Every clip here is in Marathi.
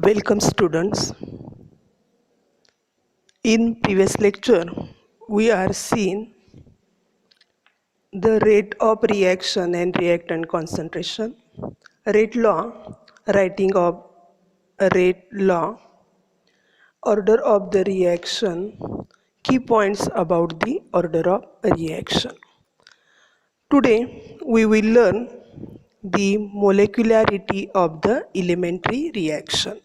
Welcome students. In previous lecture, we are seeing the rate of reaction and reactant concentration, rate law, writing of rate law, order of the reaction, key points about the order of reaction. Today, we will learn the molecularity of the elementary reaction.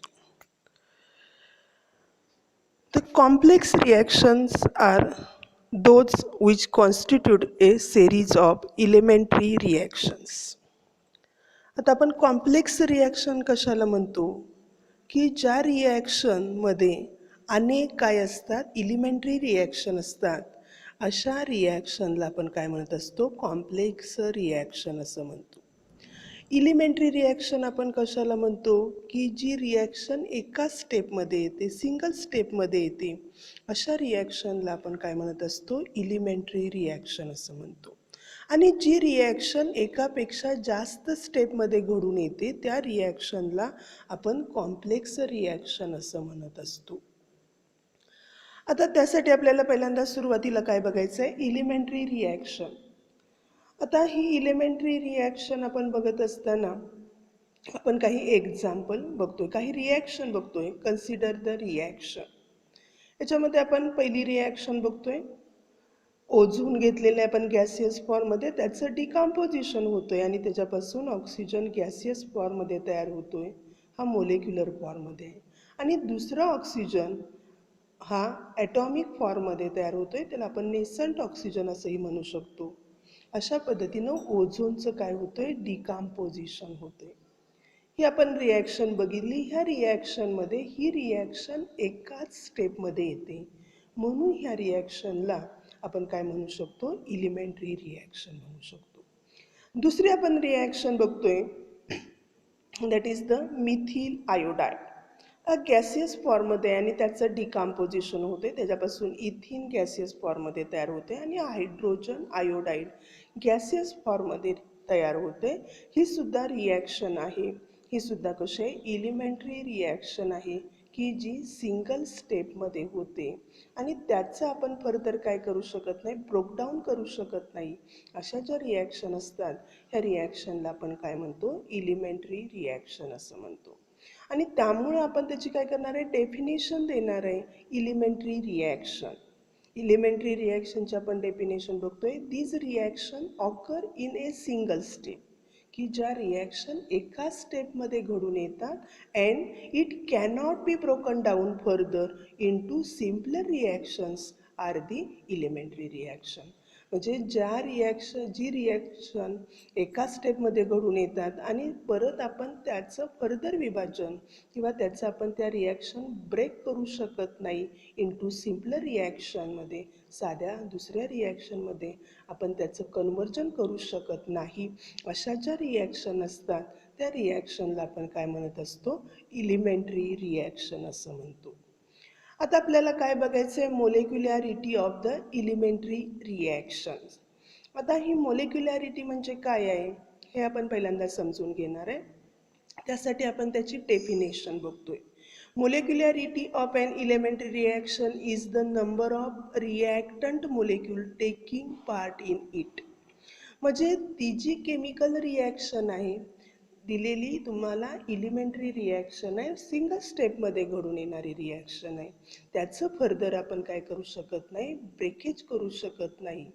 The complex reactions are those which constitute a series of elementary reactions. आता आपण कॉम्प्लेक्स रिॲक्शन कशाला म्हणतो की ज्या रिॲक्शनमध्ये अनेक काय असतात एलिमेंटरी रिॲक्शन असतात अशा रिॲक्शनला आपण काय म्हणत असतो कॉम्प्लेक्स रिॲक्शन असं म्हणतो. एलिमेंटरी रिॲक्शन आपण कशाला म्हणतो की जी रिॲक्शन एका स्टेपमध्ये येते सिंगल स्टेपमध्ये येते अशा रिॲक्शनला आपण काय म्हणत असतो एलिमेंटरी रिॲक्शन असं म्हणतो. आणि जी रिॲक्शन एकापेक्षा जास्त स्टेपमध्ये घडून येते त्या रिॲक्शनला आपण कॉम्प्लेक्स रिॲक्शन असं म्हणत असतो. आता त्यासाठी आपल्याला पहिल्यांदा सुरुवातीला काय बघायचं आहे एलिमेंटरी रिॲक्शन. आता ही एलिमेंटरी रिॲक्शन आपण बघत असताना आपण काही एक्झाम्पल बघतोय काही रिॲक्शन बघतोय. Consider the reaction. याच्यामध्ये आपण पहिली रिॲक्शन बघतोय ओझोन घेतलेले आपण गॅसियस फॉर्ममध्ये त्याचं डिकम्पोजिशन होतोय आणि त्याच्यापासून ऑक्सिजन गॅसियस फॉर्ममध्ये तयार होतोय हा मोलेक्युलर फॉर्ममध्ये. आणि दुसरा ऑक्सिजन हा ॲटॉमिक फॉर्ममध्ये तयार होतोय त्याला आपण नेसंट ऑक्सिजन असंही म्हणू शकतो. अशा पद्धतीनं ओझोनचं काय होतंय डिकम्पोजिशन होतंय. ही आपण रिॲक्शन बघितली. ह्या रिॲक्शनमध्ये ही रिॲक्शन एकाच स्टेपमध्ये येते म्हणून ह्या रिॲक्शनला आपण काय म्हणू शकतो एलिमेंटरी रिॲक्शन म्हणू शकतो. दुसरी आपण रिॲक्शन बघतोय that is the methyl iodide. हा गॅसियस फॉर्ममध्ये आणि त्याचं डिकम्पोजिशन होते त्याच्यापासून इथिन गॅसियस फॉर्ममध्ये तयार होते आणि हायड्रोजन आयोडाईड गॅसियस फॉर्ममध्ये तयार होते. ही सुद्धा रिॲक्शन आहे. ही सुद्धा कशी आहे एलिमेंटरी रिॲक्शन आहे की जी सिंगल स्टेपमध्ये होते आणि त्याचं आपण फर्दर काय करू शकत नाही ब्रोकडाऊन करू शकत नाही. अशा ज्या रिॲक्शन असतात ह्या रिॲक्शनला आपण काय म्हणतो एलिमेंटरी रिॲक्शन असं म्हणतो. आणि त्यामुळे आपण त्याची काय करणार आहे डेफिनेशन देणार आहे एलिमेंटरी रिॲक्शन. एलिमेंटरी रिॲक्शनचे आपण डेफिनेशन बघतोय. This reaction occur in a single step की ज्या रिॲक्शन एका स्टेपमध्ये घडून येतात and it cannot be broken down further into simpler reactions are the elementary reaction. म्हणजे जी रिॲक्शन एका स्टेपमध्ये घडून येतात आणि परत आपण त्याचं फर्दर विभाजन किंवा त्याचं आपण त्या रिॲक्शन ब्रेक करू शकत नाही इन टू सिम्पलर रिॲक्शनमध्ये साध्या दुसऱ्या रिॲक्शनमध्ये आपण त्याचं कन्व्हर्जन करू शकत नाही. अशा ज्या रिॲक्शन असतात त्या रिॲक्शनला आपण काय म्हणत असतो एलिमेंटरी रिॲक्शन असं म्हणतो. आता आपल्याला काय बघायचं आहे मोलेक्युलॅरिटी ऑफ द एलिमेंटरी रिॲक्शन्स. आता ही मोलेक्युलॅरिटी म्हणजे काय आहे हे आपण पहिल्यांदा समजून घेणार आहे. त्यासाठी आपण त्याची डेफिनेशन बघतोय. Molecularity of an elementary reaction is the number of reactant molecule taking part in it. म्हणजे ती जी केमिकल रिॲक्शन आहे दिलेली तुम्हाला एलिमेंटरी रिॲक्शन आहे सिंगल स्टेपमध्ये घडून येणारी रिॲक्शन आहे त्याचं फर्दर आपण काय करू शकत नाही ब्रेकेज करू शकत नाही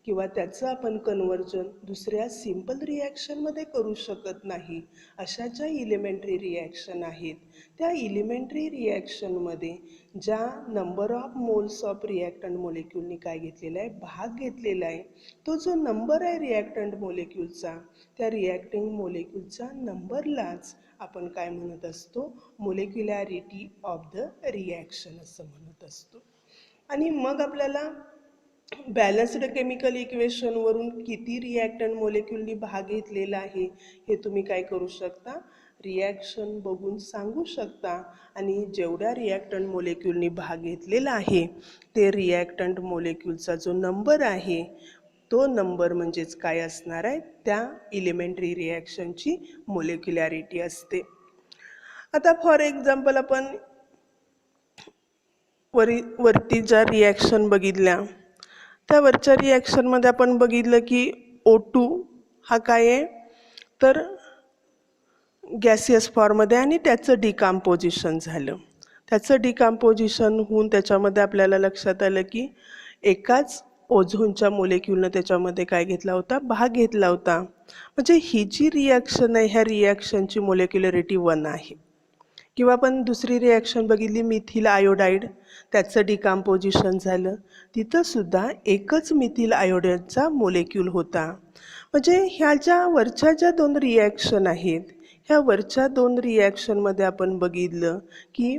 किंवा त्याचं आपण कन्व्हर्जन दुसऱ्या सिंपल रिॲक्शनमध्ये करू शकत नाही. अशा ज्या एलिमेंटरी रिॲक्शन आहेत त्या एलिमेंटरी रिॲक्शनमध्ये ज्या number of moles of reactant मोलेक्यूलनी काय घेतलेला आहे भाग घेतलेला आहे तो जो नंबर आहे रिॲक्टंट मोलेक्यूलचा त्या रिॲक्टिंग मोलेक्यूलच्या नंबरलाच आपण काय म्हणत असतो मोलेक्युलॅरिटी ऑफ द रिॲक्शन असं म्हणत असतो. आणि मग आपल्याला बॅलन्स्ड केमिकल इक्वेशनवरून किती रिॲक्टंट मोलेक्यूलनी भाग घेतलेला आहे हे तुम्ही काय करू शकता रिॲक्शन बघून सांगू शकता. आणि जेवढ्या रिॲक्टंट मोलेक्यूलनी भाग घेतलेला आहे ते रिॲक्टंट मोलेक्यूलचा जो नंबर आहे तो नंबर म्हणजेच काय असणार आहे त्या एलिमेंटरी रिॲक्शनची मोलेक्युलॅरिटी असते. आता फॉर एक्झाम्पल आपण वरती ज्या रिॲक्शन बघितल्या त्या वरच्या रिॲक्शनमध्ये आपण बघितलं की O2 हा काय आहे तर गॅसियस फॉर्ममध्ये आणि त्याचं डिकम्पोजिशन झालं. त्याचं डिकम्पोजिशन होऊन त्याच्यामध्ये आपल्याला लक्षात आलं की एकाच ओझोनच्या मोलेक्युलनं त्याच्यामध्ये काय घेतला होता भाग घेतला होता. म्हणजे ही जी रिॲक्शन आहे ह्या रिॲक्शनची मोलेक्युलरिटी 1 आहे. किंवा आपण दुसरी रिॲक्शन बघितली मिथिल आयोडाईड त्याचं डिकम्पोजिशन झालं तिथंसुद्धा एकच मिथिल आयोडाईडचा मोलेक्यूल होता. म्हणजे ह्या ज्या वरच्या ज्या दोन रिॲक्शन आहेत ह्या वरच्या दोन रिॲक्शनमध्ये आपण बघितलं की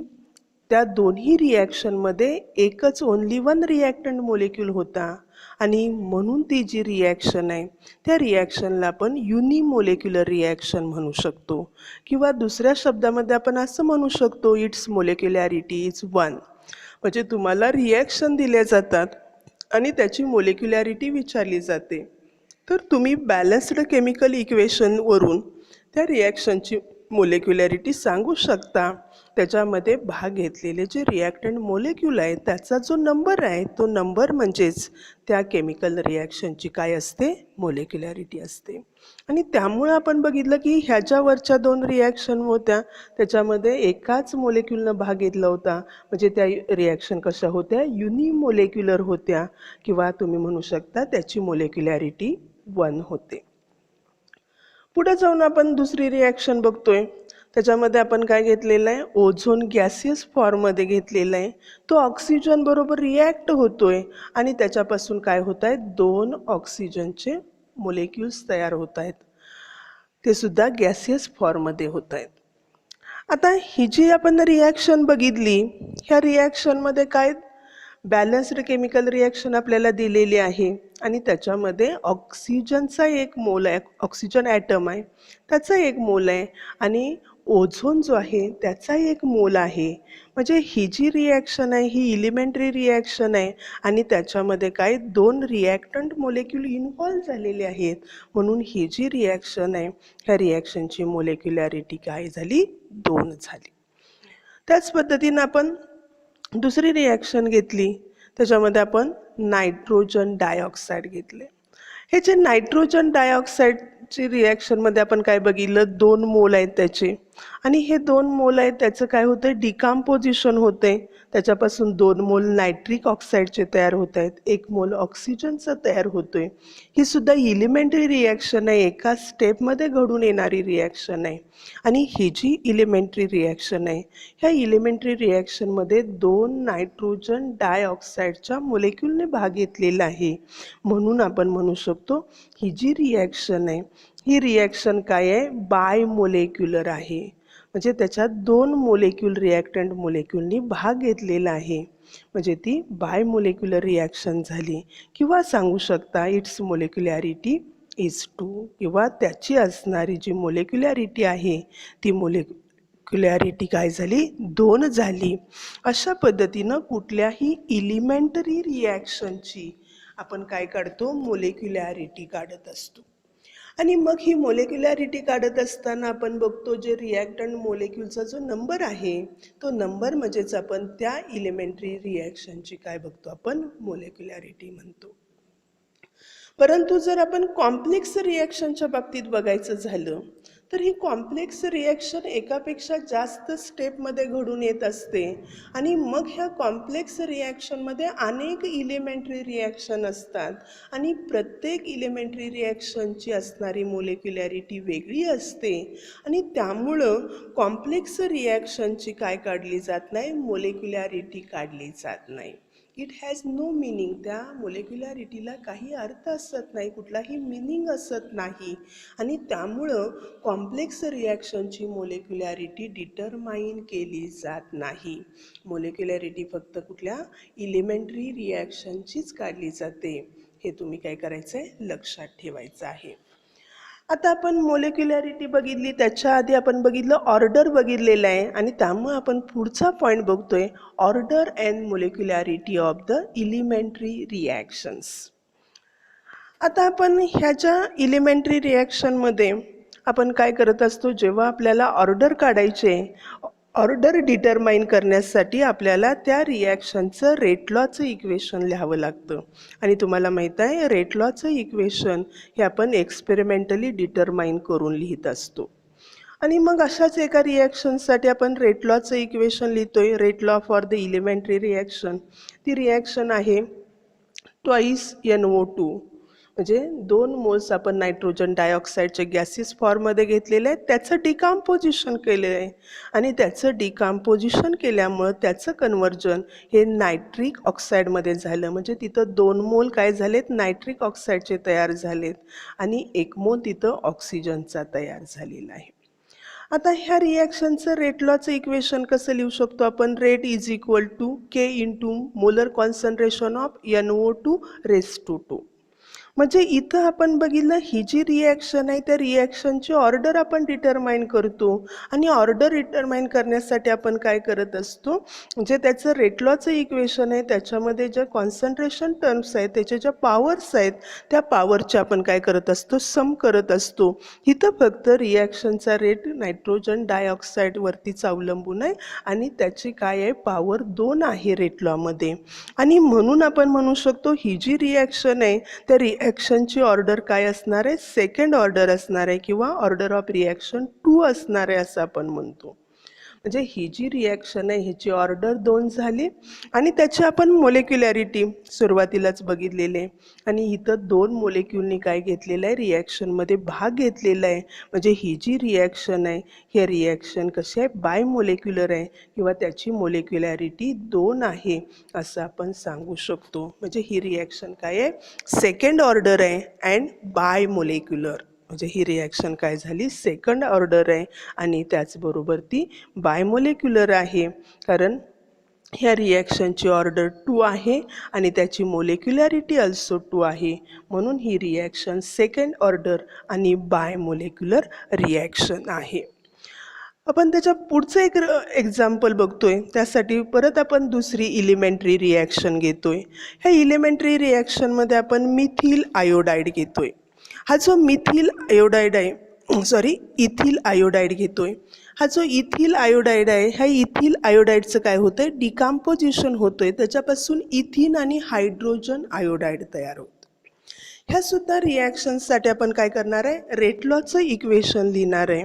त्या दोन्ही रिॲक्शनमध्ये एकच ओन्ली वन रिॲक्टंट मोलेक्यूल होता आणि म्हणून ती जी रिॲक्शन आहे त्या रिॲक्शनला आपण युनिमोलेक्युलर रिॲक्शन म्हणू शकतो किंवा दुसऱ्या शब्दामध्ये आपण असं म्हणू शकतो इट्स मोलेक्युलॅरिटी इज 1. म्हणजे तुम्हाला रिॲक्शन दिल्या जातात आणि त्याची मोलेक्युलॅरिटी विचारली जाते तर तुम्ही बॅलन्स्ड केमिकल इक्वेशनवरून त्या रिॲक्शनची मोलेक्युलॅरिटी सांगू शकता. त्याच्यामध्ये भाग घेतलेले जे रिॲक्टंट मोलेक्यूल आहे त्याचा जो नंबर आहे तो नंबर म्हणजेच त्या केमिकल रिॲक्शनची काय असते मोलेक्युलॅरिटी असते. आणि त्यामुळे आपण बघितलं की ह्याच्यावरच्या दोन रिॲक्शन होत्या त्याच्यामध्ये एकाच मोलेक्युलनं भाग घेतला होता म्हणजे त्या रिॲक्शन कशा होत्या युनिमोलेक्युलर होत्या किंवा तुम्ही म्हणू शकता त्याची मोलेक्युलॅरिटी 1 होते. पुढे जाऊन आपण दुसरी रिॲक्शन बघतोय त्याच्यामध्ये आपण काय घेतलेलं आहे ओझोन गॅसियस फॉर्ममध्ये घेतलेला आहे. तो ऑक्सिजन बरोबर रिॲक्ट होतोय आणि त्याच्यापासून काय होत आहेत 2 ऑक्सिजनचे मोलेक्युल्स तयार होत आहेत. ते सुद्धा गॅसियस फॉर्ममध्ये होत आहेत. आता ही जी आपण रिॲक्शन बघितली ह्या रिॲक्शनमध्ये काय बॅलन्स्ड केमिकल रिॲक्शन आपल्याला दिलेली आहे आणि त्याच्यामध्ये ऑक्सिजनचा एक मोल आहे ऑक्सिजन ॲटम आहे त्याचा एक मोल आहे आणि ओझोन जो आहे त्याचा एक मोल आहे. म्हणजे ही जी रिॲक्शन आहे ही इलिमेंटरी रिॲक्शन आहे आणि त्याच्यामध्ये काय 2 रिॲक्टंट मोलेक्यूल इन्व्हॉल्व झालेले आहेत म्हणून ही जी रिॲक्शन आहे ह्या रिॲक्शनची मोलेक्युलॅरिटी काय झाली 2 झाली. त्याच पद्धतीनं आपण दुसरी रिॲक्शन घेतली त्याच्यामध्ये आपण नायट्रोजन डायऑक्साईड घेतले. हे जे नायट्रोजन डायऑक्साईडची रिॲक्शनमध्ये आपण काय बघितलं 2 मोल आहेत त्याचे आणि हे 2 मोल आहेत त्याचं काय होतं डिकम्पोजिशन होते त्याच्यापासून 2 मोल नायट्रिक ऑक्साईडचे तयार होत आहेत 1 मोल ऑक्सिजनचं तयार होतोय. ही सुद्धा इलिमेंटरी रिॲक्शन आहे एका स्टेपमध्ये घडून येणारी रिॲक्शन आहे आणि ही जी इलिमेंटरी रिॲक्शन आहे ह्या इलिमेंटरी रिॲक्शनमध्ये 2 नायट्रोजन डायऑक्साईडच्या मोलेक्युलने भाग घेतलेला आहे म्हणून आपण म्हणू शकतो ही जी रिॲक्शन आहे ही रिॲक्शन काय आहे बायमोलेक्युलर आहे. म्हणजे त्याच्यात 2 मोलेक्यूल रिॲक्टंट मोलेक्यूलनी भाग घेतलेला आहे म्हणजे ती बायमोलेक्युलर रिॲक्शन झाली किंवा सांगू शकता इट्स मोलेक्युलॅरिटी इज 2 किंवा त्याची असणारी जी मोलेक्युलॅरिटी आहे ती मोलेक्युलॅरिटी काय झाली 2 झाली. अशा पद्धतीनं कुठल्याही इलिमेंटरी रिॲक्शनची आपण काय काढतो मोलेक्युलॅरिटी काढत असतो आणि मग ही मोलेक्युलॅरिटी काढत असताना आपण बघतो जे रिॲक्टंट मोलेक्युलचा जो नंबर आहे तो नंबर म्हणजेच आपण त्या इलिमेंटरी रिॲक्शनची काय बघतो आपण मोलेक्युलॅरिटी म्हणतो. परंतु जर आपण कॉम्प्लेक्स रिॲक्शनच्या बाबतीत बघायचं झालं तर ही कॉम्प्लेक्स रिॲक्शन एकापेक्षा जास्त स्टेपमध्ये घडून येत असते आणि मग ह्या कॉम्प्लेक्स रिॲक्शनमध्ये अनेक इलिमेंटरी रिॲक्शन असतात आणि प्रत्येक इलिमेंटरी रिॲक्शनची असणारी मोलेक्युलॅरिटी वेगळी असते आणि त्यामुळं कॉम्प्लेक्स रिॲक्शनची काय काढली जात नाही मोलेक्युलॅरिटी काढली जात नाही. It has no meaning. त्या मोलेक्युलॅरिटीला काही अर्थ असत नाही कुठलाही मिनिंग असत नाही आणि त्यामुळं कॉम्प्लेक्स रिॲक्शनची मोलेक्युलॅरिटी डिटरमाइन केली जात नाही. मोलेक्युलॅरिटी फक्त कुठल्या इलिमेंटरी रिॲक्शनचीच काढली जाते हे तुम्ही काय करायचं आहे लक्षात ठेवायचं आहे. आता आपण मोलेक्युलॅरिटी बघितली त्याच्या आधी आपण बघितलं ऑर्डर बघितलेलं आहे आणि त्यामुळे आपण पुढचा पॉईंट बघतोय order and molecularity of the elementary reactions. आता आपण ह्याच्या इलिमेंटरी रिॲक्शनमध्ये आपण काय करत असतो, जेव्हा आपल्याला ऑर्डर काढायचे, ऑर्डर डिटरमाइन करण्यासाठी आपल्याला त्या रिॲक्शनचं रेट लॉचं इक्वेशन लिहावं लागतं. आणि तुम्हाला माहीत आहे, रेट लॉचं इक्वेशन हे आपण एक्सपेरिमेंटली डिटरमाइन करून लिहित असतो. आणि मग अशाच एका रिॲक्शनसाठी आपण रेट लॉचं इक्वेशन लिहितोय, rate law for the elementary reaction. ती रिॲक्शन आहे ट्वाईस NO2, म्हणजे 2 मोल्स आपण नायट्रोजन डायऑक्साईडचे गॅसेस फॉर्ममध्ये घेतलेले आहेत, त्याचं डिकम्पोजिशन केलं आहे. आणि त्याचं डिकम्पोजिशन केल्यामुळं त्याचं कन्व्हर्जन हे नायट्रिक ऑक्साईडमध्ये झालं. म्हणजे तिथं 2 मोल काय झालेत, नायट्रिक ऑक्साईडचे तयार झालेत आणि 1 मोल तिथं ऑक्सिजनचा तयार झालेला आहे. आता ह्या रिॲक्शनचं रेट लॉचं इक्वेशन कसं लिहू शकतो आपण, rate is equal to K into molar concentration of NO2 raise to 2. म्हणजे इथं आपण बघितलं, ही जी रिॲक्शन आहे त्या रिॲक्शनची ऑर्डर आपण डिटरमाइन करतो. आणि ऑर्डर डिटरमाइन करण्यासाठी आपण काय करत असतो, जे त्याचं रेट लॉचं इक्वेशन आहे त्याच्यामध्ये ज्या कॉन्सन्ट्रेशन टर्म्स आहेत, त्याच्या ज्या पॉवर्स आहेत, त्या पॉवरचे आपण काय करत असतो, सम करत असतो. इथं फक्त रिॲक्शनचा रेट नायट्रोजन डायऑक्साईडवरतीच अवलंबून आहे आणि त्याची काय आहे, पॉवर 2 आहे रेट लॉमध्ये. आणि म्हणून आपण म्हणू शकतो, ही जी रिॲक्शन आहे त्या रिॲक्शनची ऑर्डर काय असणार आहे, सेकंड ऑर्डर असणार आहे किंवा ऑर्डर ऑफ रिॲक्शन 2 असणार आहे असं आपण म्हणतो. म्हणजे ही जी रिॲक्शन आहे ह्याची ऑर्डर 2 झाली आणि त्याची आपण मोलेक्युलॅरिटी सुरुवातीलाच बघितलेली आहे. आणि इथं 2 मोलेक्युलनी काय घेतलेलं आहे, रिॲक्शनमध्ये भाग घेतलेला आहे. म्हणजे ही जी रिॲक्शन आहे, हे रिॲक्शन कशी आहे, बाय मोलेक्युलर आहे किंवा त्याची मोलेक्युलॅरिटी 2 आहे असं आपण सांगू शकतो. म्हणजे ही रिॲक्शन काय आहे, सेकंड ऑर्डर आहे अँड बाय मोलेक्युलर. म्हणजे ही रिॲक्शन काय झाली, सेकंड ऑर्डर आहे आणि त्याचबरोबर ती बायमोलेक्युलर आहे, कारण ह्या रिॲक्शनची ऑर्डर 2 आहे आणि त्याची मोलेक्युलॅरिटी अल्सो 2 आहे. म्हणून ही रिॲक्शन सेकंड ऑर्डर आणि बायमोलेक्युलर रिॲक्शन आहे. आपण त्याच्या पुढचं एक एक्झाम्पल बघतोय, त्यासाठी परत आपण दुसरी इलिमेंटरी रिॲक्शन घेतोय. ह्या इलिमेंटरी रिॲक्शनमध्ये आपण मिथिल आयोडाईड घेतोय. हा जो मिथिल आयोडाईड आहे, इथिल आयोडाईड घेतोय. हा जो इथिल आयोडाईड आहे, ह्या इथिल आयोडाईडचं काय होतं आहे, डिकम्पोजिशन होतं आहे, त्याच्यापासून इथिन आणि हायड्रोजन आयोडाईड तयार होतं. ह्या सुद्धा रिॲक्शनसाठी आपण काय करणार आहे, रेट लॉचं इक्वेशन लिहिणार आहे.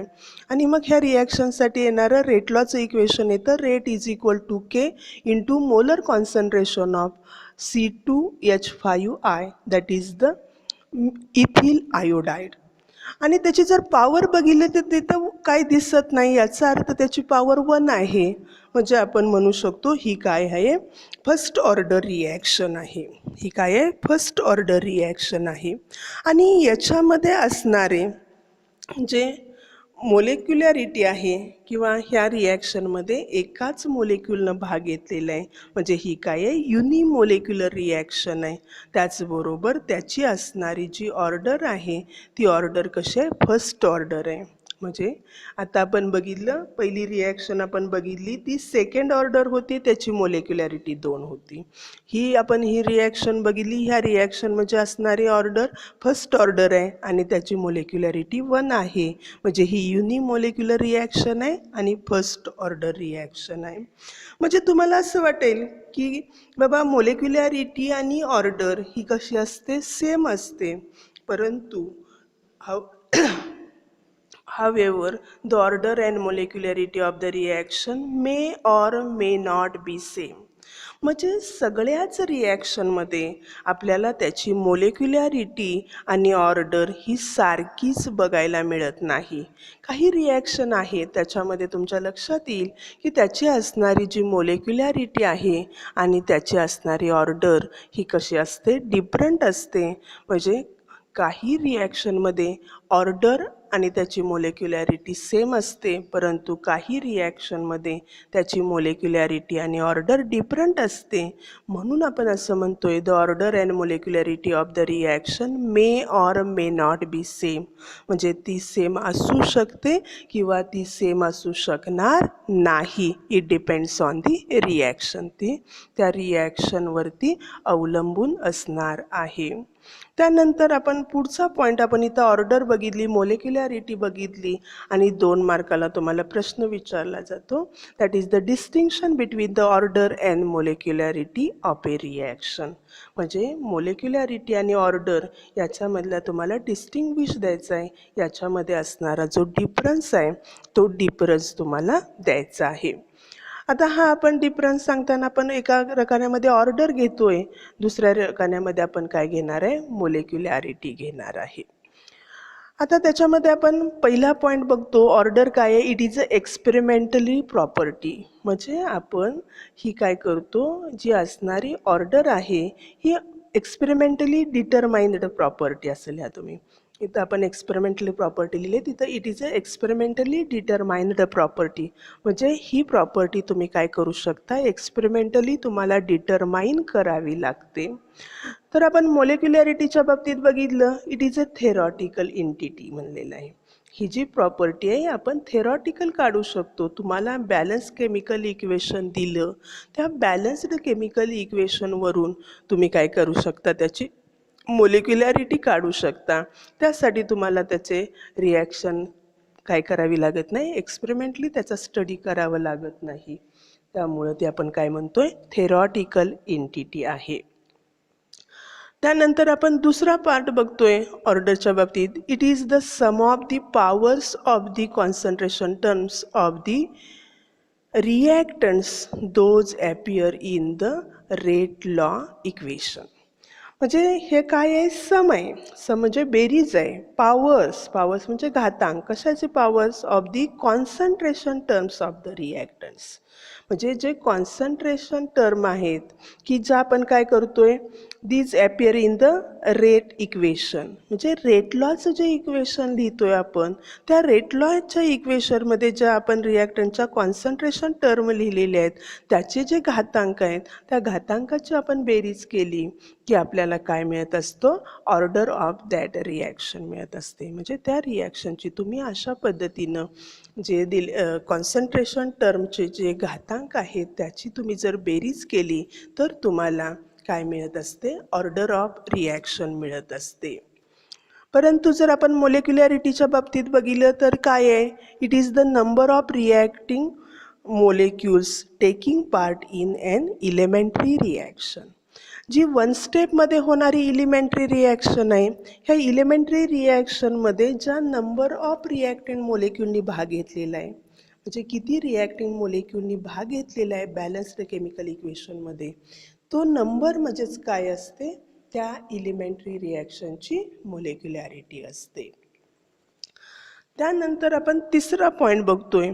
आणि मग ह्या रिॲक्शनसाठी येणारं रेट लॉचं इक्वेशन येतं, rate is equal to K into molar concentration of C2H5I, that is the ethyl iodide. आणि त्याची जर पॉवर बघितली तर तिथं काय दिसत नाही, याचा अर्थ त्याची पॉवर 1 आहे. म्हणजे आपण म्हणू शकतो ही काय आहे, फर्स्ट ऑर्डर रिॲक्शन आहे. ही काय आहे, फर्स्ट ऑर्डर रिॲक्शन आहे. आणि याच्यामध्ये असणारे जे मोलेक्युलॅरिटी आहे किंवा ह्या रिॲक्शनमध्ये एकाच मोलेक्युलनं भाग घेतलेला आहे, म्हणजे ही काय आहे, युनिमोलेक्युलर रिॲक्शन आहे. त्याचबरोबर त्याची असणारी जी ऑर्डर आहे ती ऑर्डर कशी आहे, फर्स्ट ऑर्डर आहे. म्हणजे आता आपण बघितलं, पहिली रिॲक्शन आपण बघितली ती सेकंड ऑर्डर होती, त्याची मोलेक्युलॅरिटी 2 होती. ही रिॲक्शन बघितली, ह्या रिॲक्शन म्हणजे असणारी ऑर्डर फर्स्ट ऑर्डर आहे आणि त्याची मोलेक्युलॅरिटी 1 आहे. म्हणजे ही युनिमोलेक्युलर रिॲक्शन आहे आणि फर्स्ट ऑर्डर रिॲक्शन आहे. म्हणजे तुम्हाला असं वाटेल की बाबा मोलेक्युलॅरिटी आणि ऑर्डर ही कशी असते, सेम असते. परंतु however, the order and molecularity of the reaction may or may not be same. म्हणजे सगळ्याच रिॲक्शनमध्ये आपल्याला त्याची मोलेक्युलॅरिटी आणि ऑर्डर ही सारखीच बघायला मिळत नाही. काही रिॲक्शन आहे त्याच्यामध्ये तुमच्या लक्षात येईल की त्याची असणारी जी मोलेक्युलॅरिटी आहे आणि त्याची असणारी ऑर्डर ही कशी असते, डिफरंट असते. म्हणजे काही रिॲक्शनमध्ये ऑर्डर आणि त्याची मोलेक्युलॅरिटी सेम असते, परंतु काही रिॲक्शनमध्ये त्याची मोलेक्युलॅरिटी आणि ऑर्डर डिफरंट असते. म्हणून आपण असं म्हणतोय, the order and molecularity of the reaction may or may not be same. म्हणजे ती सेम असू शकते किंवा ती सेम असू शकणार नाही. It depends on the reaction. ती त्या रिॲक्शनवरती अवलंबून असणार आहे. त्यानंतर आपण पुढचा पॉईंट आपण इथं ऑर्डर बघितली, मोलेक्युलॅरिटी बघितली आणि 2 मार्काला तुम्हाला प्रश्न विचारला जातो. That is the distinction between the order and molecularity of a reaction. म्हणजे मोलेक्युलॅरिटी आणि ऑर्डर याच्यामधला तुम्हाला डिस्टिंग्विश द्यायचा आहे. याच्यामध्ये असणारा जो डिफरन्स आहे तो डिफरन्स तुम्हाला द्यायचा आहे. आता हा आपण डिफरन्स सांगताना आपण एका रकान्यामध्ये ऑर्डर घेतोय, दुसऱ्या रकान्यामध्ये आपण काय घेणार आहे, मोलेक्युलॅरिटी घेणार आहे. आता त्याच्यामध्ये आपण पहिला पॉईंट बघतो, ऑर्डर काय आहे, it is a experimentally property. म्हणजे आपण ही काय करतो, जी असणारी ऑर्डर आहे ही एक्सपेरिमेंटली डिटरमाइंड प्रॉपर्टी असेल. ह्या तुम्ही इथं आपण एक्सपेरिमेंटली प्रॉपर्टी लिहिली, तिथं it is a experimentally determined property. म्हणजे ही प्रॉपर्टी तुम्ही काय करू शकता, एक्सपेरिमेंटली तुम्हाला डिटरमाइन करावी लागते. तर आपण मोलेक्युलॅरिटीच्या बाबतीत बघितलं, it is a theoretical entity म्हणलेलं आहे. ही जी प्रॉपर्टी आहे आपण थेरॉटिकल काढू शकतो. तुम्हाला बॅलन्स केमिकल इक्वेशन दिलं, त्या बॅलन्स्ड केमिकल इक्वेशनवरून तुम्ही काय करू शकता, त्याची मोलेक्युलॅरिटी काढू शकता. त्यासाठी तुम्हाला त्याचे रिॲक्शन काय करावी लागत नाही, एक्सपेरिमेंटली त्याचा स्टडी करावं लागत नाही. त्यामुळं ते आपण काय म्हणतोय, थेरॉटिकल एंटिटी आहे. त्यानंतर आपण दुसरा पार्ट बघतोय ऑर्डरच्या बाबतीत, it is the sum of the powers of the concentration terms of the reactants those appear in the rate law equation. म्हणजे हे काय आहे, सम आहे. सम म्हणजे बेरीज आहे. पॉवर्स म्हणजे घातांक. कशाचे powers, of the concentration terms of the reactants. म्हणजे जे कॉन्सन्ट्रेशन टर्म आहेत की ज्या आपण काय करतोय, these appear in the rate equation. म्हणजे रेट लॉचं जे इक्वेशन लिहितोय आपण, त्या रेट लॉच्या इक्वेशनमध्ये ज्या आपण रिॲक्टंटच्या कॉन्सन्ट्रेशन टर्म लिहिलेले आहेत त्याचे जे घातांक आहेत, त्या घातांकाची आपण बेरीज केली की आपल्याला काय मिळत असतं, ऑर्डर ऑफ दॅट रिॲक्शन मिळत असते. म्हणजे त्या रिॲक्शनची तुम्ही अशा पद्धतीनं जे कॉन्सन्ट्रेशन टर्मचे जे घातांक आहेत त्याची तुम्ही जर बेरीज केली तर तुम्हाला काय मिळत असते, ऑर्डर ऑफ रिॲक्शन मिळत असते. परंतु जर आपण मोलेक्युलॅरिटीच्या बाबतीत बघितलं तर काय आहे, it is the number of reacting molecules taking part in an elementary reaction. जी 1 स्टेपमध्ये होणारी इलिमेंटरी रिॲक्शन आहे, ह्या इलिमेंटरी रिॲक्शनमध्ये ज्या नंबर ऑफ रिॲक्टंट मोलेक्युलनी भाग घेतलेला आहे, म्हणजे किती रिॲक्टिंग मोलेक्युलनी भाग घेतलेला आहे बॅलन्स्ड केमिकल इक्वेशनमध्ये, तो नंबर म्हणजेच काय असते, त्या इलिमेंटरी रिॲक्शनची मोलेक्युलॅरिटी असते. त्यानंतर आपण तिसरा पॉईंट बघतोय,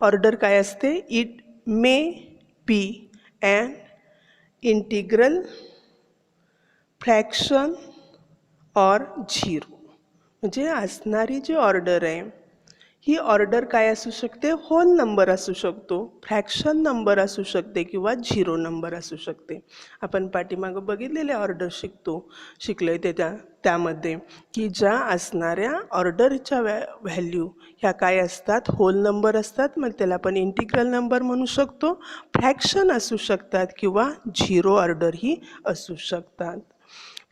ऑर्डर काय असते, it may be and integral, fraction और झिरो. म्हणजे असणारी जी ऑर्डर आहे ही ऑर्डर काय असू शकते, होल नंबर असू शकतो, फ्रॅक्शन नंबर असू शकते किंवा झिरो नंबर असू शकते. आपण पाठीमागं बघितलेले ऑर्डर शिकलोय त्यामध्ये की ज्या असणाऱ्या ऑर्डरच्या व्हॅल्यू ह्या काय असतात, होल नंबर असतात. मग त्याला आपण इंटिग्रल नंबर म्हणू शकतो, फ्रॅक्शन असू शकतात किंवा झिरो ऑर्डर ही असू शकतात.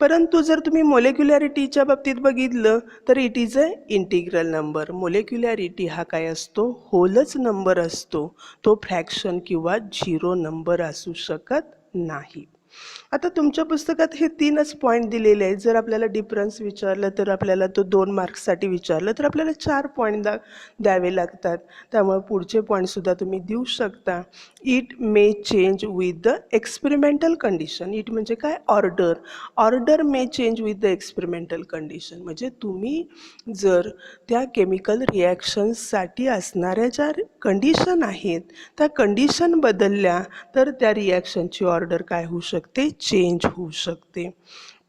परंतु जर तुम्ही मोलेक्युलॅरिटीच्या बाबतीत बघितलं तर it is a integral number. Molecularity हा काय असतो, होलच नंबर असतो, तो फ्रॅक्शन किंवा झिरो नंबर असू शकत नाही. आता तुमच्या पुस्तकात हे 3च पॉईंट दिलेले आहेत. जर आपल्याला डिफरन्स विचारलं तर आपल्याला तो 2 मार्क्ससाठी विचारलं तर आपल्याला 4 पॉईंट द्यावे लागतात. त्यामुळे पुढचे पॉईंटसुद्धा तुम्ही देऊ शकता. It may change with the experimental condition. It म्हणजे काय, order may change with the experimental condition. म्हणजे तुम्ही जर त्या केमिकल रिॲक्शन्ससाठी असणाऱ्या ज्या कंडिशन आहेत त्या कंडिशन बदलल्या तर त्या रिॲक्शनची ऑर्डर काय होऊ शकते, चेंज होऊ शकते.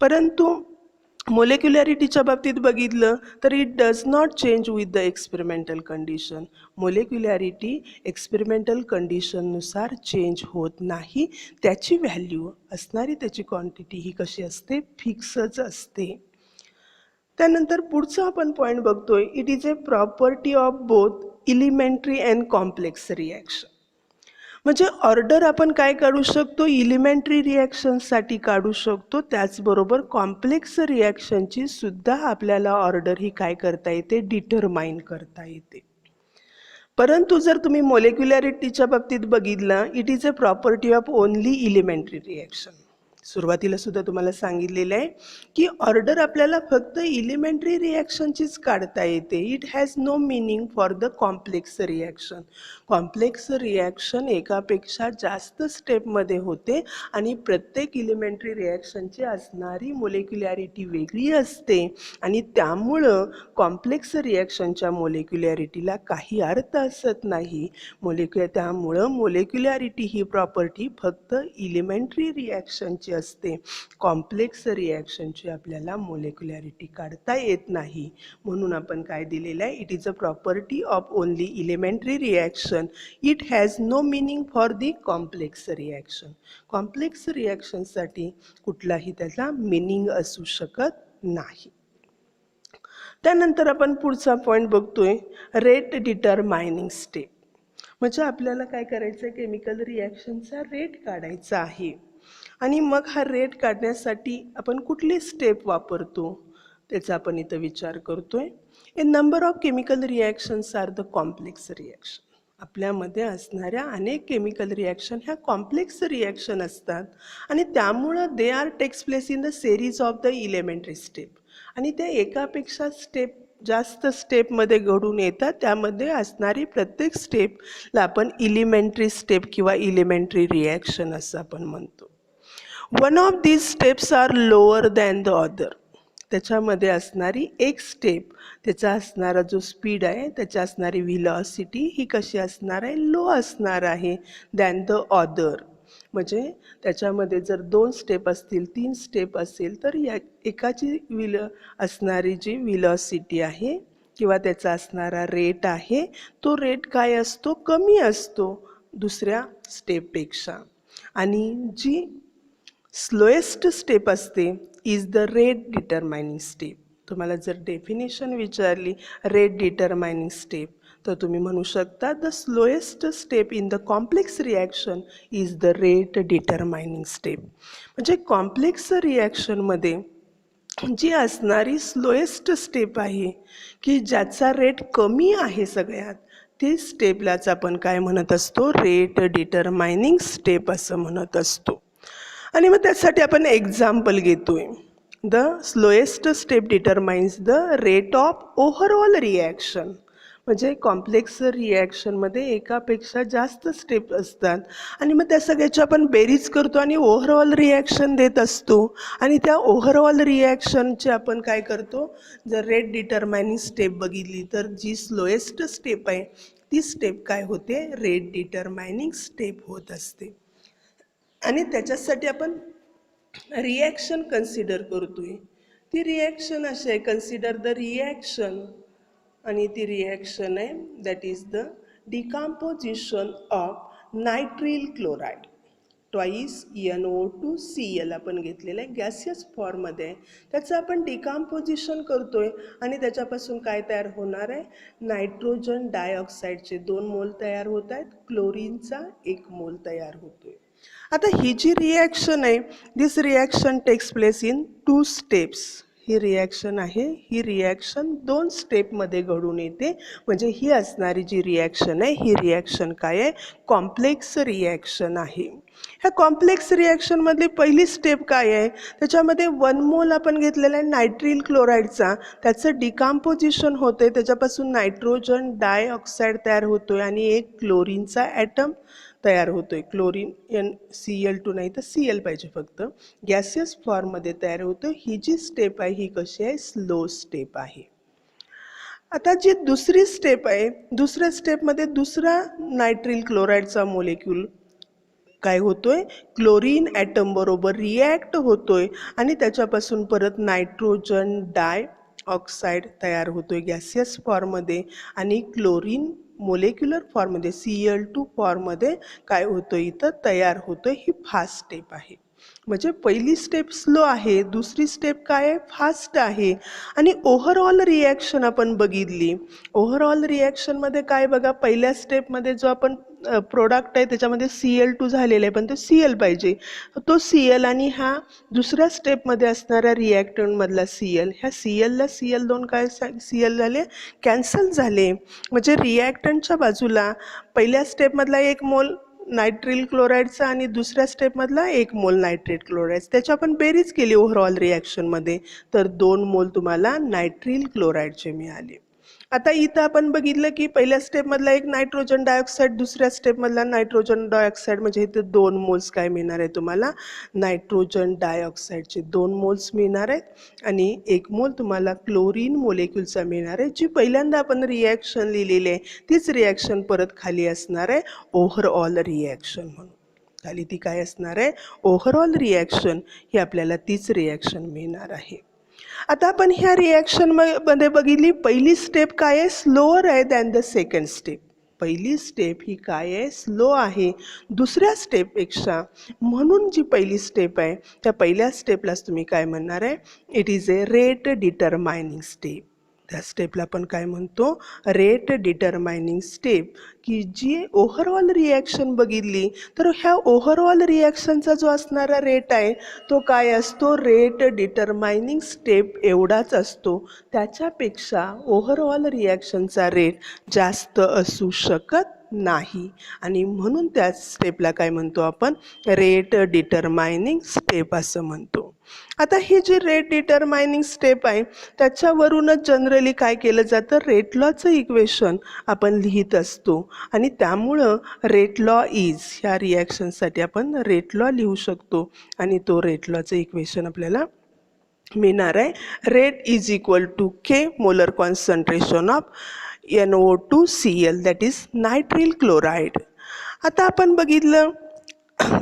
परंतु मोलेक्युलॅरिटीच्या बाबतीत बघितलं तर it does not change with the experimental condition. Molecularity experimental कंडिशननुसार चेंज होत नाही. त्याची व्हॅल्यू असणारी त्याची क्वांटिटी ही कशी असते, फिक्सच असते. त्यानंतर पुढचा आपण पॉईंट बघतोय, it is a property of both elementary and complex reaction. म्हणजे ऑर्डर आपण काय काढू शकतो, इलिमेंटरी रिॲक्शन्ससाठी काढू शकतो. त्याचबरोबर कॉम्प्लेक्स रिॲक्शनची सुद्धा आपल्याला ऑर्डर ही काय करता येते, डिटरमाइन करता येते. परंतु जर तुम्ही मोलेक्युलॅरिटीच्या बाबतीत बघितलं, it is a property of only elementary reaction. सुरुवातीला सुद्धा तुम्हाला सांगितलेलं आहे की ऑर्डर आपल्याला फक्त इलिमेंटरी रिॲक्शनचीच काढता येते. It has no meaning for the complex reaction. Complex reaction एकापेक्षा जास्त स्टेपमध्ये होते आणि प्रत्येक इलिमेंटरी रिॲक्शनची असणारी मोलेक्युलॅरिटी वेगळी असते आणि त्यामुळं कॉम्प्लेक्स रिॲक्शनच्या मोलेक्युलॅरिटीला काही अर्थ असत नाही. त्यामुळं मोलेक्युलॅरिटी ही प्रॉपर्टी फक्त इलिमेंटरी रिॲक्शनची असते. कॉम्प्लेक्स रिॲक्शनची आपल्याला मोलेक्युलॅरिटी काढता येत नाही. म्हणून आपण काय दिलेलं आहे, it is a property of only elementary reaction. It has no meaning for the complex reaction. Complex रिॲक्शनसाठी कुठलाही त्याचा मिनिंग असू शकत नाही. त्यानंतर आपण पुढचा पॉईंट बघतोय, रेट डिटरमायनिंग स्टेप. म्हणजे आपल्याला काय करायचं आहे, केमिकल रिॲक्शनचा रेट काढायचा आहे आणि मग हा रेट काढण्यासाठी आपण कुठली स्टेप वापरतो त्याचा आपण इथं विचार करतोय. A number of chemical reactions are the complex reaction. आपल्यामध्ये असणाऱ्या अनेक केमिकल रिॲक्शन ह्या कॉम्प्लेक्स रिॲक्शन असतात आणि त्यामुळं they are takes place in the series of the elementary step. आणि त्या एकापेक्षा जास्त स्टेपमध्ये घडून येतात. त्यामध्ये असणारी प्रत्येक स्टेपला आपण इलिमेंटरी स्टेप किंवा इलिमेंटरी रिॲक्शन असं आपण म्हणतो. One of these steps are lower than the other. त्याच्यामध्ये असणारी एक स्टेप, त्याचा असणारा जो स्पीड आहे, त्याची असणारी व्हिलॉसिटी ही कशी असणार आहे, लो असणार आहे दॅन द अदर. म्हणजे त्याच्यामध्ये जर 2 स्टेप असतील, 3 स्टेप असेल तर या एकाची असणारी जी व्हिलॉसिटी आहे किंवा त्याचा असणारा रेट आहे, तो रेट काय असतो, कमी असतो दुसऱ्या स्टेपपेक्षा. आणि जी स्लोएस्ट स्टेप असते इज द रेट डिटरमायनिंग स्टेप. तुम्हाला जर डेफिनेशन विचारली रेट डिटरमायनिंग स्टेप तर तुम्ही म्हणू शकता the slowest step in the complex reaction is the rate डिटरमायनिंग step. म्हणजे कॉम्प्लेक्स रिॲक्शनमध्ये जी असणारी स्लोएस्ट स्टेप आहे की ज्याचा रेट कमी आहे सगळ्यात, ते स्टेपलाच आपण काय म्हणत असतो, रेट डिटरमायनिंग स्टेप असं म्हणत असतो. आणि मग त्यासाठी आपण एक्झाम्पल घेतोय. The slowest step determines the rate of overall reaction. म्हणजे कॉम्प्लेक्स रिॲक्शनमध्ये एकापेक्षा जास्त स्टेप असतात आणि मग त्या सगळ्याची आपण बेरीज करतो आणि ओव्हरऑल रिॲक्शन देत असतो. आणि त्या ओव्हरऑल रिॲक्शनचे आपण काय करतो, जर रेट डिटरमायनिंग स्टेप बघितली तर जी स्लोएस्ट स्टेप आहे ती स्टेप काय होते, रेट डिटरमायनिंग स्टेप होत असते. आणि त्याच्यासाठी आपण रिॲक्शन कन्सिडर करतोय. ती रिॲक्शन अशी आहे, कन्सिडर द रिॲक्शन, आणि ती रिॲक्शन आहे that is the decomposition of nitrile chloride twice NO2Cl आपण घेतलेलं आहे, गॅसियस फॉर्ममध्ये आहे. त्याचं आपण डिकम्पोजिशन करतोय आणि त्याच्यापासून काय तयार होणार आहे, नायट्रोजन डायऑक्साईडचे 2 मोल तयार होत आहेत, क्लोरीनचा 1 मोल तयार होतोय. आता ही जी रिॲक्शन आहे, this reaction takes place in 2 steps. ही रिॲक्शन आहे, ही रिॲक्शन 2 स्टेपमध्ये घडून येते. म्हणजे ही असणारी जी रिॲक्शन आहे, ही रिॲक्शन काय आहे, कॉम्प्लेक्स रिॲक्शन आहे. ह्या कॉम्प्लेक्स रिॲक्शनमधली पहिली स्टेप काय आहे, त्याच्यामध्ये 1 मोल आपण घेतलेला आहे नायट्रिल क्लोराईडचा, त्याचं डिकम्पोजिशन होते, त्याच्यापासून नायट्रोजन डायऑक्साईड तयार होतोय आणि एक क्लोरीनचा ॲटम तयार होतोय. क्लोरीन NCl2 नाही तर Cl पाहिजे फक्त, गॅसियस फॉर्ममध्ये तयार होतो. ही जी स्टेप आहे ही कशी आहे, स्लो स्टेप आहे. आता जी दुसरी स्टेप आहे, दुसऱ्या स्टेपमध्ये दुसरा नायट्रिल क्लोराईडचा मोलेक्यूल काय होतोय, क्लोरीन ॲटम बरोबर रिॲक्ट होतोय आणि त्याच्यापासून परत नायट्रोजन डायऑक्साईड तयार होतोय गॅसियस फॉर्ममध्ये आणि क्लोरीन मोलेक्युलर फॉर्ममध्ये Cl2 फॉर्ममध्ये काय होतं, इथं तयार होतं. ही फास्ट स्टेप आहे. म्हणजे पहिली स्टेप स्लो आहे, दुसरी स्टेप काय आहे फास्ट आहे. आणि ओव्हरऑल रिॲक्शन आपण बघितली. ओव्हरऑल रिॲक्शनमध्ये काय बघा, पहिल्या स्टेपमध्ये जो आपण प्रोडक्ट आहे त्याच्यामध्ये Cl2 झालेला आहे, पण तो Cl पाहिजे. तो Cl आणि हा दुसऱ्या स्टेपमध्ये असणाऱ्या रिॲक्टंटमधला Cl, ह्या Clला Cl2 काय Cl झाले कॅन्सल झाले. म्हणजे रिॲक्टंटच्या बाजूला पहिल्या स्टेपमधला 1 मोल नायट्रिल क्लोराईडचा आणि दुसऱ्या स्टेपमधला 1 मोल नायट्रेट क्लोराईड, त्याची आपण बेरीज केली ओव्हरऑल रिॲक्शनमध्ये, तर 2 मोल तुम्हाला नायट्रिल क्लोराईडचे मिळाले. आता इथं आपण बघितलं की पहिल्या स्टेपमधला 1 नायट्रोजन डायऑक्साईड, दुसऱ्या स्टेपमधला नायट्रोजन डायऑक्साईड, म्हणजे इथं 2 मोल्स काय मिळणार आहे तुम्हाला, नायट्रोजन डायऑक्साईडचे 2 मोल्स मिळणार आहेत. आणि 1 मोल तुम्हाला क्लोरीन मोलेक्युलचा मिळणार आहे, जी पहिल्यांदा आपण रिॲक्शन लिहिलेली आहे तीच रिॲक्शन परत खाली असणार आहे ओव्हरऑल रिॲक्शन म्हणून. खाली ती काय असणार आहे, ओव्हरऑल रिॲक्शन, ही आपल्याला तीच रिॲक्शन मिळणार आहे. आता आपण ह्या रिॲक्शनमध्ये बघितली, पहिली स्टेप काय आहे, स्लोअर आहे दॅन द सेकंड स्टेप. पहिली स्टेप ही काय आहे, स्लो आहे दुसऱ्या स्टेपपेक्षा. म्हणून जी पहिली स्टेप आहे त्या पहिल्या स्टेपलाच तुम्ही काय म्हणणार आहे, it is a rate डिटरमायनिंग step. त्या स्टेपला आपण काय म्हणतो, रेट डिटरमायनिंग स्टेप. की जी ओव्हरऑल रिॲक्शन बघितली तर ह्या ओव्हरऑल रिॲक्शनचा जो असणारा रेट आहे तो काय असतो, रेट डिटरमायनिंग स्टेप एवढाच असतो. त्याच्यापेक्षा ओव्हरऑल रिॲक्शनचा रेट जास्त असू शकत नाही. आणि म्हणून त्या स्टेपला काय म्हणतो आपण, रेट डिटरमायनिंग स्टेप असं म्हणतो. आता ही जी रेट डिटरमायनिंग स्टेप आहे त्याच्यावरूनच जनरली काय केलं जातं, रेट लॉचं इक्वेशन आपण लिहित असतो. आणि त्यामुळं रेट लॉ इज, ह्या रिॲक्शनसाठी आपण रेट लॉ लिहू शकतो. आणि तो रेट लॉचं इक्वेशन आपल्याला मिळणार आहे, rate is equal to K molar concentration of NO2Cl, that is nitryl chloride. आता आपण बघितलं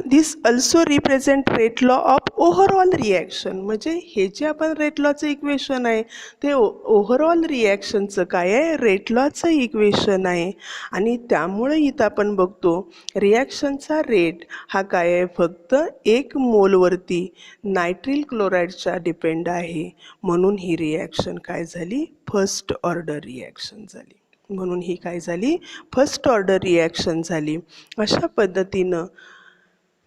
this also represent rate law of overall reaction. म्हणजे हे जे आपण रेट लॉचं इक्वेशन आहे ते ओव्हरऑल रिॲक्शनचं काय आहे, रेट लॉचं इक्वेशन आहे. आणि त्यामुळे इथं आपण बघतो रिॲक्शनचा रेट हा काय आहे, फक्त 1 मोलवरती नायट्रिल क्लोराईडच्या डिपेंड आहे. म्हणून ही रिॲक्शन काय झाली, फर्स्ट ऑर्डर रिॲक्शन झाली. म्हणून ही काय झाली, फर्स्ट ऑर्डर रिॲक्शन झाली. अशा पद्धतीनं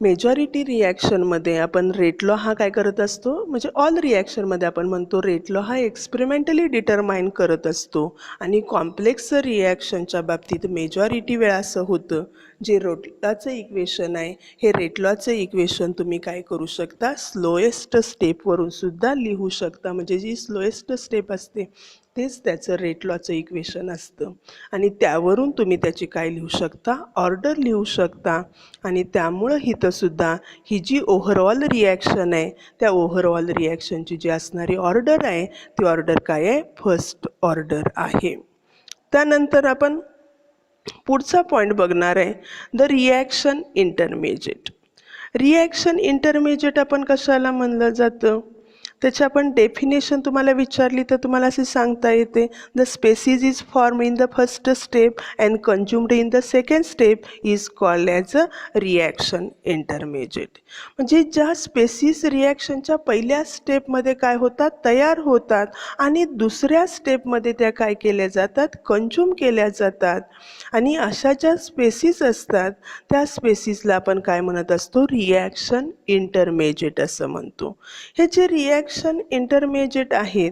मेजॉरिटी रिॲक्शनमध्ये आपण रेट लॉ हा काय करत असतो, म्हणजे ऑल रिॲक्शनमध्ये आपण म्हणतो रेट लॉ हा एक्सपेरिमेंटली डिटरमाइन करत असतो. आणि कॉम्प्लेक्स रिॲक्शनच्या बाबतीत मेजॉरिटी वेळा असं होतं, जे रेट लॉचं इक्वेशन आहे हे रेट लॉचं इक्वेशन तुम्ही काय करू शकता, स्लोएस्ट स्टेपवरून सुद्धा लिहू शकता. म्हणजे जी स्लोएस्ट स्टेप असते तेच त्याचं रेट लॉचं इक्वेशन असतं. आणि त्यावरून तुम्ही त्याची काय लिहू शकता, ऑर्डर लिहू शकता. आणि त्यामुळं इथंसुद्धा ही जी ओव्हरऑल रिॲक्शन आहे त्या ओव्हरऑल रिॲक्शनची जी असणारी ऑर्डर आहे ती ऑर्डर काय आहे, फर्स्ट ऑर्डर आहे. त्यानंतर आपण पुढचा पॉईंट बघणार आहे, the reaction intermediate. Reaction intermediate आपण कशाला म्हणलं जातं, त्याची आपण डेफिनेशन तुम्हाला विचारली तर तुम्हाला असे सांगता येते, the species is form in the first step and consumed in the second step is called as a reaction intermediate. म्हणजे ज्या स्पेसिस रिॲक्शनच्या पहिल्या स्टेपमध्ये काय होतात, तयार होतात आणि दुसऱ्या स्टेपमध्ये त्या काय केल्या जातात, कन्झ्युम केल्या जातात. आणि अशा ज्या स्पेसिस असतात त्या स्पेसिसला आपण काय म्हणत असतो, रिॲक्शन इंटरमिजिएट असं म्हणतो. हे जे रिॲक्शन इंटरमिजिएट आहेत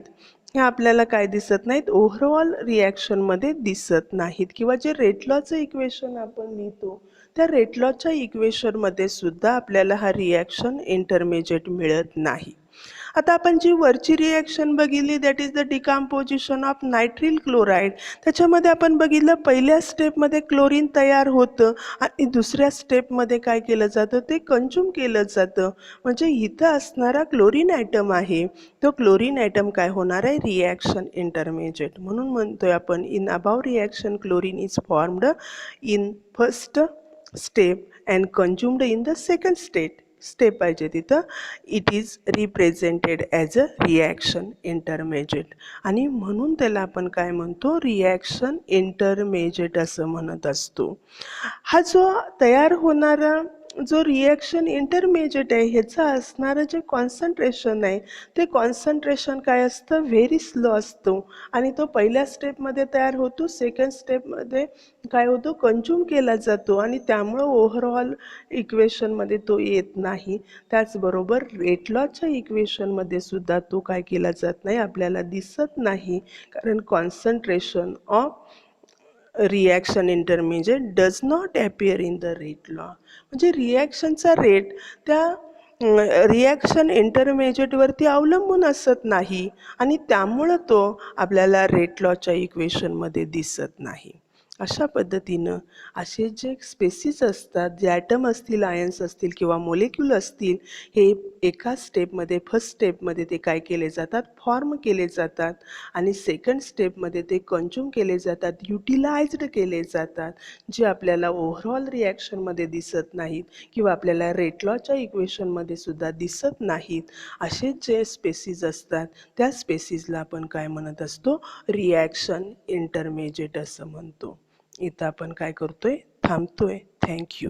हे आपल्याला काय दिसत नाहीत, ओव्हरऑल रिॲक्शनमध्ये दिसत नाहीत. किंवा जे रेट लॉचं इक्वेशन आपण लिहितो त्या रेट लॉच्या इक्वेशनमध्ये सुद्धा आपल्याला हा रिॲक्शन इंटरमिजिएट मिळत नाही. आता आपण जी वरची रिॲक्शन बघितली that is the decomposition of nitrile chloride, त्याच्यामध्ये आपण बघितलं पहिल्या स्टेपमध्ये क्लोरीन तयार होतं आणि दुसऱ्या स्टेपमध्ये काय केलं जातं, ते कन्झ्युम केलं जातं. म्हणजे इथं असणारा क्लोरीन ॲटम आहे तो क्लोरीन ॲटम काय होणार आहे, रिॲक्शन इंटरमिजिएट. म्हणून म्हणतोय आपण in above reaction chlorine is formed in first step and consumed in the second step पाहिजे तिथं, it is represented as a reaction intermediate. आणि म्हणून त्याला आपण काय म्हणतो, रिॲक्शन इंटरमिजिएट असं म्हणत असतो. हा जो तयार होणारा जो रिॲक्शन इंटरमिजिएट आहे ह्याचं असणारं जे कॉन्सन्ट्रेशन आहे ते कॉन्सन्ट्रेशन काय असतं, व्हेरी स्लो असतो आणि तो पहिल्या स्टेपमध्ये तयार होतो, सेकंड स्टेपमध्ये काय होतो, कंज्युम केला जातो आणि त्यामुळं ओव्हरऑल इक्वेशनमध्ये तो येत नाही. त्याचबरोबर रेट लॉच्या इक्वेशनमध्ये सुद्धा तो काय केला जात नाही, आपल्याला दिसत नाही, कारण concentration of reaction intermediate does not appear in the rate law. म्हणजे रिॲक्शनचा रेट त्या रिॲक्शन इंटरमिजिएटवरती अवलंबून असत नाही आणि त्यामुळं तो आपल्याला रेट लॉच्या इक्वेशनमध्ये दिसत नाही. अशा पद्धतीनं असे जे स्पेसिस असतात, जे ॲटम असतील, आयन्स असतील किंवा मोलेक्यूल असतील, हे एका स्टेपमध्ये फर्स्ट स्टेपमध्ये ते काय केले जातात, फॉर्म केले जातात आणि सेकंड स्टेपमध्ये ते कंज्युम केले जातात, युटिलाइज्ड केले जातात, जे आपल्याला ओव्हरऑल रिॲक्शनमध्ये दिसत नाहीत किंवा आपल्याला रेट लॉच्या इक्वेशनमध्ये सुद्धा दिसत नाहीत. असे जे स्पेसिस असतात त्या स्पेसिसला आपण काय म्हणत असतो, रिॲक्शन इंटरमिजिएट असं म्हणतो. इथं आपण काय करतोय, थांबतोय. थँक्यू.